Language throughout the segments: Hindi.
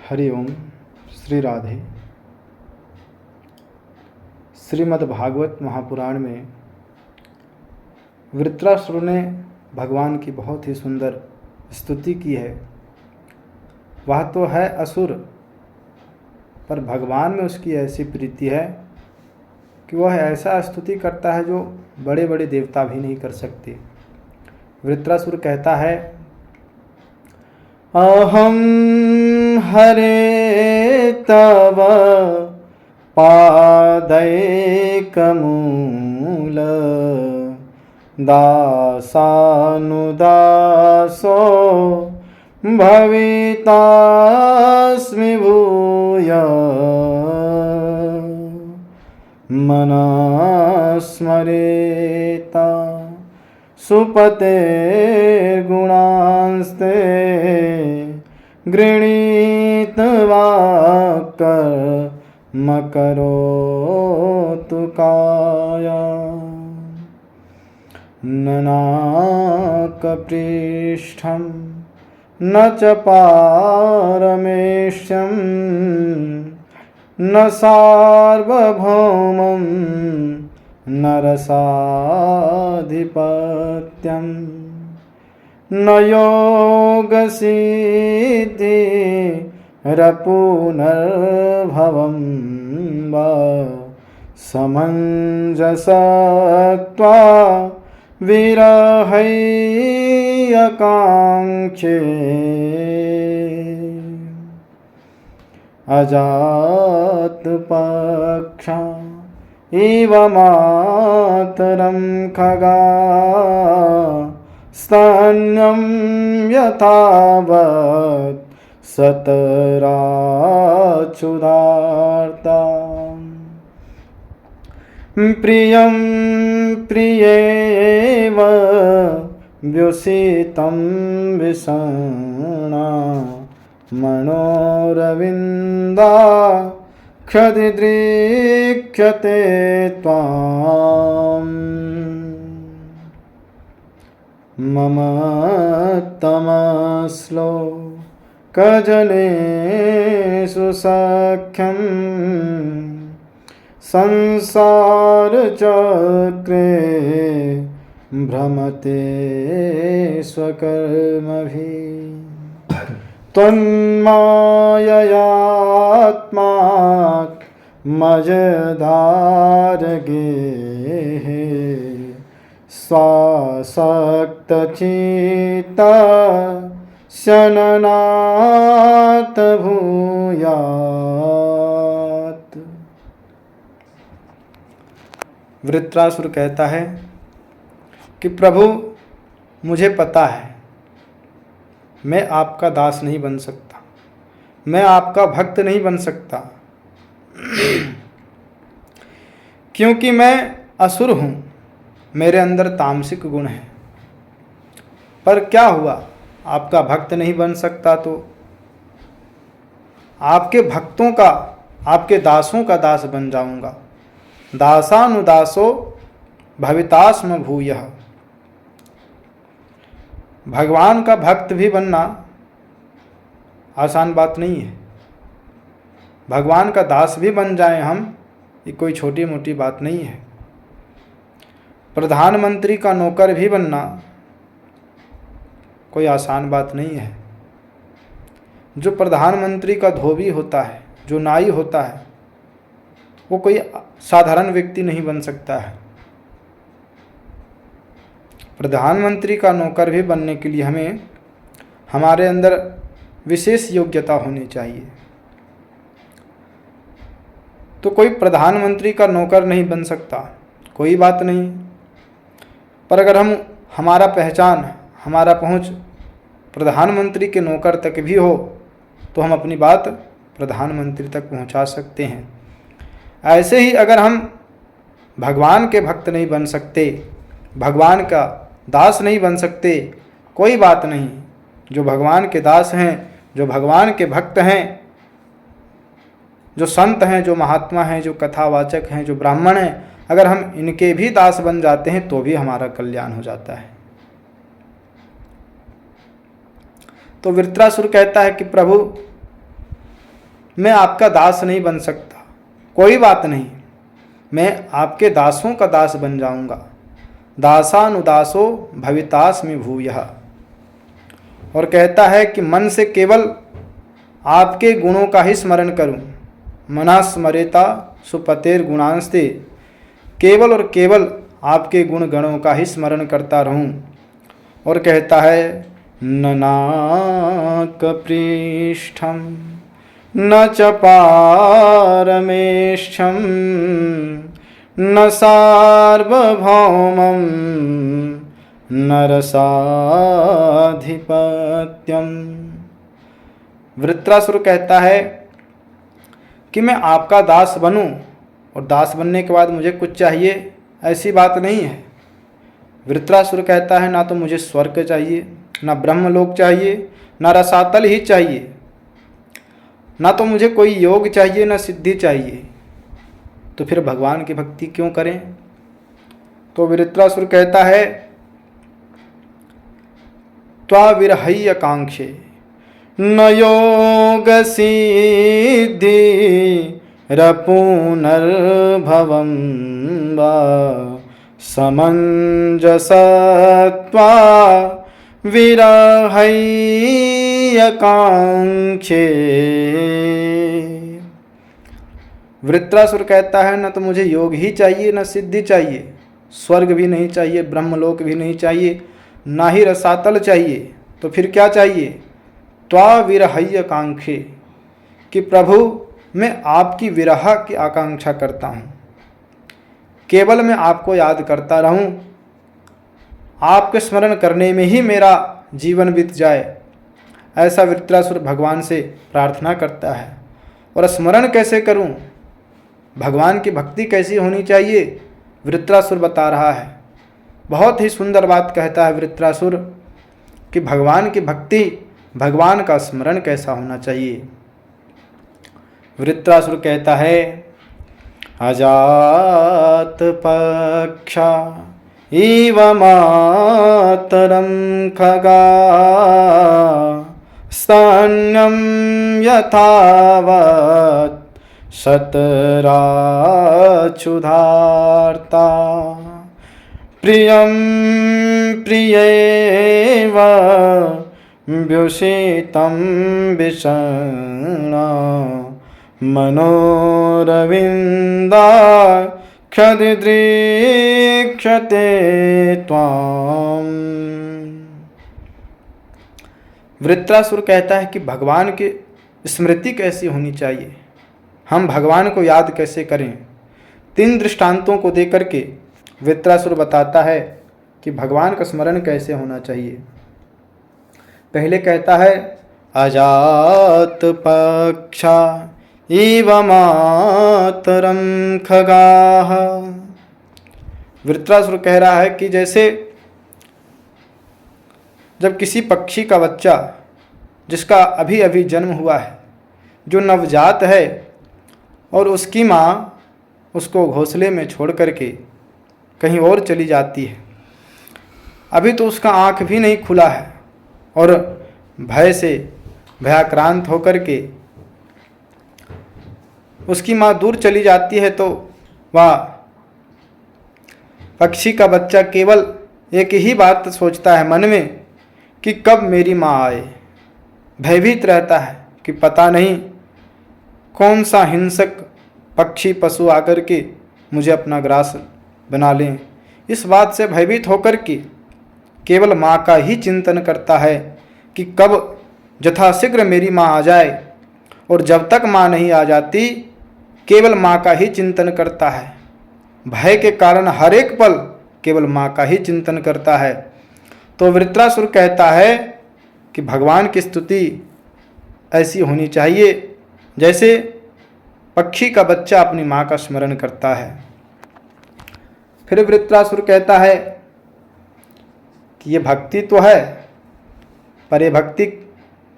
हरि ओम। श्री राधे। श्रीमद्भागवत महापुराण में वृत्रासुर ने भगवान की बहुत ही सुंदर स्तुति की है। वह तो है असुर, पर भगवान में उसकी ऐसी प्रीति है कि वह ऐसा स्तुति करता है जो बड़े बड़े देवता भी नहीं कर सकते। वृत्रासुर कहता है, अहम हरे तव पादैकमूल दासानुदासो भवितास्मि भूय मनस्मरेता सुपते गुणांस्ते गृणीत्वा कर्मकरोतु काया ननाकपृष्ठं न च पारमेष्यं न सार्वभौमं नरसाधिपत्यं न योगसिद्धिरपुनर्भवं वा समञ्जसत्वा विरहैयकाङ्क्षे अजातपक्षा इव मातरं खगा स्तन्यं यथावत् सतराचुदार्ता प्रियं प्रियेव व्युषितं विषण्णा मनोरविन्दा क्षतिदृक्ष्यते त्वाम् मम तमश्लोकजनेषु सख्यं संसारचक्रे भ्रमते स्वकर्मभिः त्वन्माययात्मात्मजदारगेः स्वासक्तचित्ता शननाथ भूयात्। वृत्रासुर कहता है कि प्रभु, मुझे पता है मैं आपका दास नहीं बन सकता, मैं आपका भक्त नहीं बन सकता, क्योंकि मैं असुर हूँ, मेरे अंदर तामसिक गुण है। पर क्या हुआ, आपका भक्त नहीं बन सकता तो आपके भक्तों का, आपके दासों का दास बन जाऊंगा। दासानुदासो भवितास्म भूयः। भगवान का भक्त भी बनना आसान बात नहीं है। भगवान का दास भी बन जाएं हम, ये कोई छोटी मोटी बात नहीं है। प्रधानमंत्री का नौकर भी बनना कोई आसान बात नहीं है। जो प्रधानमंत्री का धोबी होता है, जो नाई होता है, वो कोई साधारण व्यक्ति नहीं बन सकता है। प्रधानमंत्री का नौकर भी बनने के लिए हमें हमारे अंदर विशेष योग्यता होनी चाहिए। तो कोई प्रधानमंत्री का नौकर नहीं बन सकता, कोई बात नहीं। पर अगर हमारा पहचान, हमारा पहुंच प्रधानमंत्री के नौकर तक भी हो तो हम अपनी बात प्रधानमंत्री तक पहुंचा सकते हैं। ऐसे ही अगर हम भगवान के भक्त नहीं बन सकते, भगवान का दास नहीं बन सकते, कोई बात नहीं। जो भगवान के दास हैं, जो भगवान के भक्त हैं, जो संत हैं, जो महात्मा हैं, जो कथावाचक हैं, जो ब्राह्मण हैं, अगर हम इनके भी दास बन जाते हैं तो भी हमारा कल्याण हो जाता है। तो वृत्रासुर कहता है कि प्रभु, मैं आपका दास नहीं बन सकता। कोई बात नहीं, मैं आपके दासों का दास बन जाऊंगा। दासानुदासो भवितास्मि भूयः। और कहता है कि मन से केवल आपके गुणों का ही स्मरण करूं। मना स्मरेता सुपतेर गुणांस्ते। केवल और केवल आपके गुण गणों का ही स्मरण करता रहूं। और कहता है न नाकपृष्ठम न च पारमेष्ठम न सार्वभौमं न रसाधिपत्यम। वृत्रासुर कहता है कि मैं आपका दास बनूं और दास बनने के बाद मुझे कुछ चाहिए, ऐसी बात नहीं है। वृत्रासुर कहता है ना तो मुझे स्वर्ग चाहिए, ना ब्रह्मलोक चाहिए, ना रसातल ही चाहिए, ना तो मुझे कोई योग चाहिए, ना सिद्धि चाहिए। तो फिर भगवान की भक्ति क्यों करें? तो वृत्रासुर कहता है त्वा विरहय्य कांक्षे न योग सिद्धि रपुनर्भवं वा समञ्जसत्वा विरहय्य कांक्षे। वृत्रासुर कहता है न तो मुझे योग ही चाहिए, न सिद्धि चाहिए, स्वर्ग भी नहीं चाहिए, ब्रह्मलोक भी नहीं चाहिए, ना ही रसातल चाहिए। तो फिर क्या चाहिए? त्वा विरहय्य कांक्षे, कि प्रभु मैं आपकी विरह की आकांक्षा करता हूँ। केवल मैं आपको याद करता रहूं, आपके स्मरण करने में ही मेरा जीवन बीत जाए, ऐसा वृत्रासुर भगवान से प्रार्थना करता है। और स्मरण कैसे करूं, भगवान की भक्ति कैसी होनी चाहिए, वृत्रासुर बता रहा है। बहुत ही सुंदर बात कहता है वृत्रासुर कि भगवान की भक्ति, भगवान का स्मरण कैसा होना चाहिए। वृत्रासुर कहता है अजात पक्षा इव मातरं खगा स्तन्यं यथावत् शतराक्षुधार्ता प्रियं प्रियेव व्युषितं विषण्णा मनोरविन्दाक्षदिदृक्षते त्वाम्। वृत्रासुर कहता है कि भगवान की स्मृति कैसी होनी चाहिए, हम भगवान को याद कैसे करें। 3 दृष्टांतों को देकर के वृत्रासुर बताता है कि भगवान का स्मरण कैसे होना चाहिए। पहले कहता है अजात पक्षा इव मातरं खगाः। वृत्रासुर कह रहा है कि जैसे जब किसी पक्षी का बच्चा जिसका अभी अभी जन्म हुआ है, जो नवजात है, और उसकी माँ उसको घोंसले में छोड़ करके कहीं और चली जाती है, अभी तो उसका आँख भी नहीं खुला है और भय से भयाक्रांत होकर के उसकी माँ दूर चली जाती है, तो वह पक्षी का बच्चा केवल एक ही बात सोचता है मन में कि कब मेरी माँ आए। भयभीत रहता है कि पता नहीं कौन सा हिंसक पक्षी पशु आकर के मुझे अपना ग्रास बना लें। इस बात से भयभीत होकर के केवल माँ का ही चिंतन करता है कि कब यथाशीघ्र मेरी माँ आ जाए। और जब तक माँ नहीं आ जाती केवल माँ का ही चिंतन करता है। भय के कारण हर एक पल केवल माँ का ही चिंतन करता है। तो वृत्रासुर कहता है कि भगवान की स्तुति ऐसी होनी चाहिए जैसे पक्षी का बच्चा अपनी माँ का स्मरण करता है। फिर वृत्रासुर कहता है कि ये भक्ति तो है, पर ये भक्ति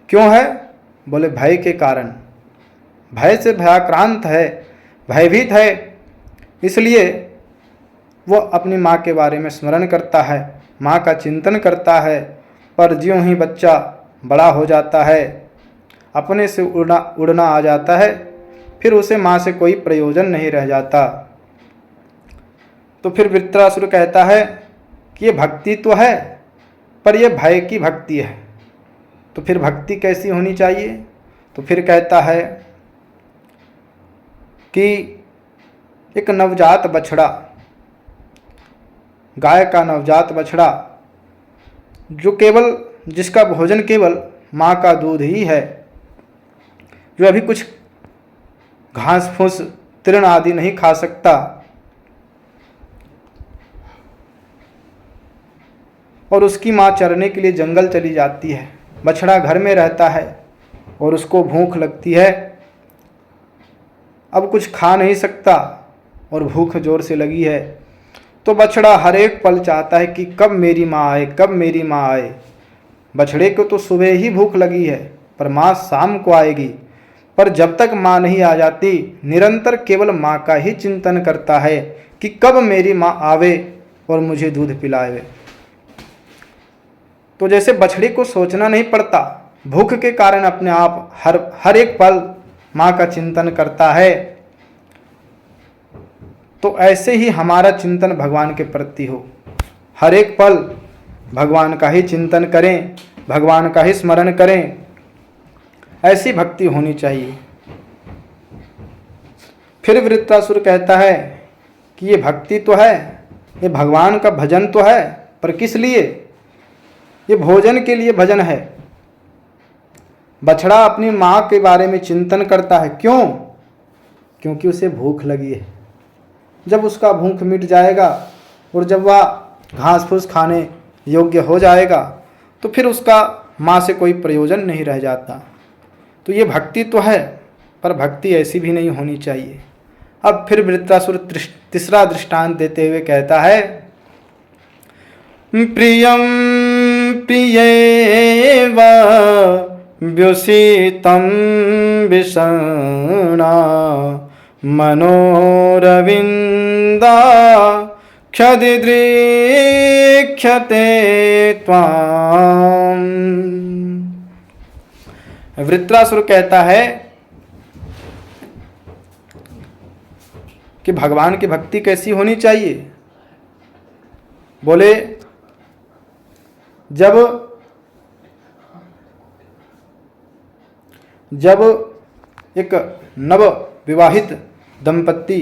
क्यों है? बोले भय के कारण, भय से भयाक्रांत है, भयभीत है, इसलिए वो अपनी माँ के बारे में स्मरण करता है, माँ का चिंतन करता है। पर ज्यों ही बच्चा बड़ा हो जाता है अपने से उड़ना आ जाता है, फिर उसे माँ से कोई प्रयोजन नहीं रह जाता। तो फिर वृत्रासुर कहता है कि ये भक्ति तो है, पर यह भय की भक्ति है। तो फिर भक्ति कैसी होनी चाहिए? तो फिर कहता है कि एक नवजात बछड़ा, गाय का नवजात बछड़ा, जिसका भोजन केवल माँ का दूध ही है, जो अभी कुछ घास फूस तृण आदि नहीं खा सकता, और उसकी माँ चरने के लिए जंगल चली जाती है। बछड़ा घर में रहता है और उसको भूख लगती है, अब कुछ खा नहीं सकता और भूख जोर से लगी है। तो बछड़ा हर एक पल चाहता है कि कब मेरी माँ आए, कब मेरी माँ आए। बछड़े को तो सुबह ही भूख लगी है, पर माँ शाम को आएगी। पर जब तक माँ नहीं आ जाती, निरंतर केवल माँ का ही चिंतन करता है कि कब मेरी माँ आवे और मुझे दूध पिलावे। तो जैसे बछड़े को सोचना नहीं पड़ता, भूख के कारण अपने आप हर एक पल माँ का चिंतन करता है, तो ऐसे ही हमारा चिंतन भगवान के प्रति हो। हर एक पल भगवान का ही चिंतन करें, भगवान का ही स्मरण करें, ऐसी भक्ति होनी चाहिए। फिर वृत्रासुर कहता है कि ये भक्ति तो है, ये भगवान का भजन तो है, पर किस लिए? ये भोजन के लिए भजन है। बछड़ा अपनी माँ के बारे में चिंतन करता है, क्यों? क्योंकि उसे भूख लगी है। जब उसका भूख मिट जाएगा और जब वह घास फूस खाने योग्य हो जाएगा, तो फिर उसका माँ से कोई प्रयोजन नहीं रह जाता। तो ये भक्ति तो है, पर भक्ति ऐसी भी नहीं होनी चाहिए। अब फिर वृत्रासुर तीसरा दृष्टांत देते हुए कहता है, प्रियम प्रियेव व्युषितं विषण्णा मनोरविन्दाक्षदिदृक्ष्यते त्वाम्। वृत्रासुर कहता है कि भगवान की भक्ति कैसी होनी चाहिए? बोले, जब एक नव विवाहित दंपत्ति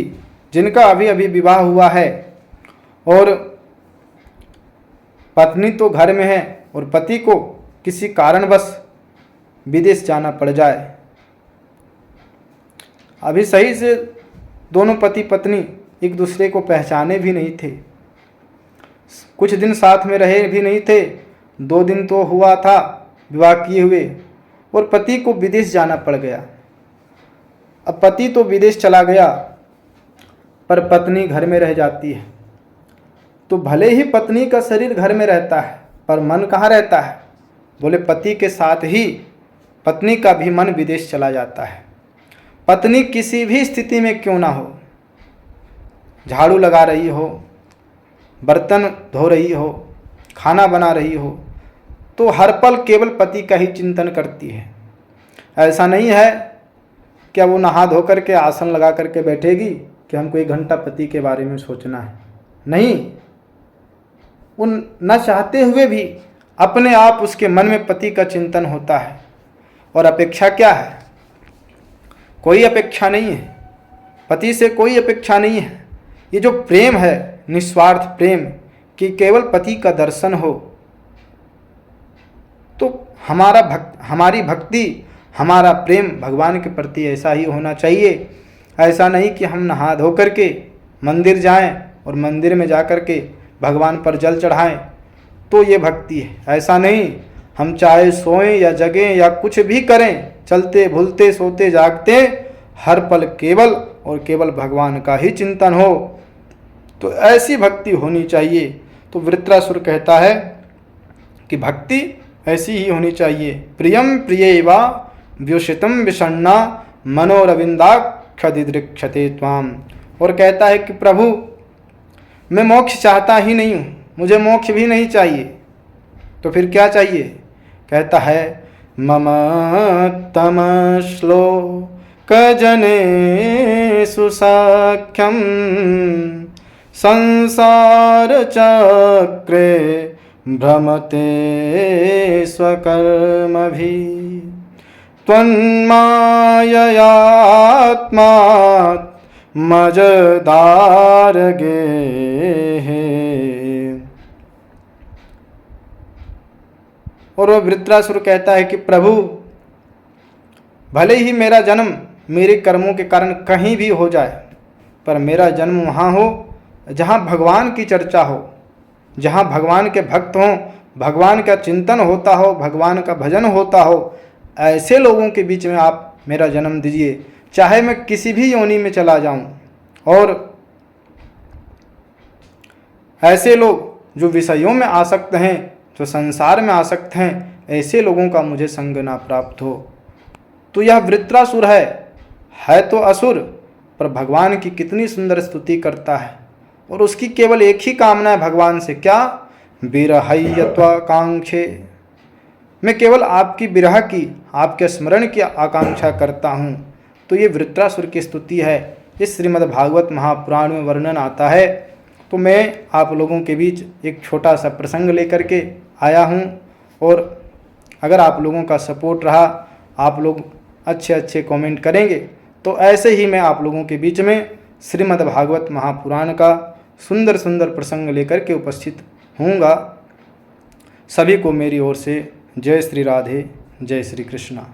जिनका अभी अभी विवाह हुआ है और पत्नी तो घर में है और पति को किसी कारणवश विदेश जाना पड़ जाए, अभी सही से दोनों पति पत्नी एक दूसरे को पहचाने भी नहीं थे, कुछ दिन साथ में रहे भी नहीं थे, 2 दिन तो हुआ था विवाह किए हुए, और पति को विदेश जाना पड़ गया। अब पति तो विदेश चला गया, पर पत्नी घर में रह जाती है। तो भले ही पत्नी का शरीर घर में रहता है, पर मन कहाँ रहता है? बोले, पति के साथ ही पत्नी का भी मन विदेश चला जाता है। पत्नी किसी भी स्थिति में क्यों ना हो, झाड़ू लगा रही हो, बर्तन धो रही हो, खाना बना रही हो, तो हर पल केवल पति का ही चिंतन करती है। ऐसा नहीं है कि वो नहा धो करके आसन लगा करके बैठेगी कि हमको 1 घंटा पति के बारे में सोचना है। नहीं, उन न चाहते हुए भी अपने आप उसके मन में पति का चिंतन होता है। और अपेक्षा क्या है? कोई अपेक्षा नहीं है, पति से कोई अपेक्षा नहीं है। ये जो प्रेम है, निस्वार्थ प्रेम, कि केवल पति का दर्शन हो, तो हमारी भक्ति, हमारा प्रेम भगवान के प्रति ऐसा ही होना चाहिए। ऐसा नहीं कि हम नहा धो करके मंदिर जाएं और मंदिर में जा कर के भगवान पर जल चढ़ाएं, तो ये भक्ति है। ऐसा नहीं, हम चाहे सोएं या जगें या कुछ भी करें, चलते भूलते सोते जागते, हर पल केवल और केवल भगवान का ही चिंतन हो, तो ऐसी भक्ति होनी चाहिए। तो वृत्रासुर कहता है कि भक्ति ऐसी ही होनी चाहिए। प्रियम प्रियेवा व्युषितं विषण्णा मनोरविन्दाक्षदिदृक्ष्यते त्वाम्। और कहता है कि प्रभु, मैं मोक्ष चाहता ही नहीं हूँ, मुझे मोक्ष भी नहीं चाहिए। तो फिर क्या चाहिए? कहता है, मम तमश्लोकजनेषु साख्यं संसारचक्रे भ्रमते स्वकर्मभिः त्वन्माययात्मात्मजदारगेः। और वह वृत्रासुर कहता है कि प्रभु, भले ही मेरा जन्म मेरे कर्मों के कारण कहीं भी हो जाए, पर मेरा जन्म वहाँ हो जहाँ भगवान की चर्चा हो, जहाँ भगवान के भक्त हों, भगवान का चिंतन होता हो, भगवान का भजन होता हो, ऐसे लोगों के बीच में आप मेरा जन्म दीजिए। चाहे मैं किसी भी योनि में चला जाऊं, और ऐसे लोग जो विषयों में आसक्त हैं, जो संसार में आसक्त हैं, ऐसे लोगों का मुझे संग ना प्राप्त हो। तो यह वृत्रासुर है तो असुर, पर भगवान की कितनी सुंदर स्तुति करता है, और उसकी केवल एक ही कामना है भगवान से, क्या? विरहयत्वाकांक्षे। मैं केवल आपकी विरह की, आपके स्मरण की आकांक्षा करता हूँ। तो ये वृत्रासुर की स्तुति है। इस श्रीमद् भागवत महापुराण में वर्णन आता है। तो मैं आप लोगों के बीच एक छोटा सा प्रसंग लेकर के आया हूँ, और अगर आप लोगों का सपोर्ट रहा, आप लोग अच्छे अच्छे कमेंट करेंगे, तो ऐसे ही मैं आप लोगों के बीच में श्रीमद् भागवत महापुराण का सुंदर सुंदर प्रसंग लेकर के उपस्थित होऊंगा। सभी को मेरी ओर से जय श्री राधे, जय श्री कृष्णा।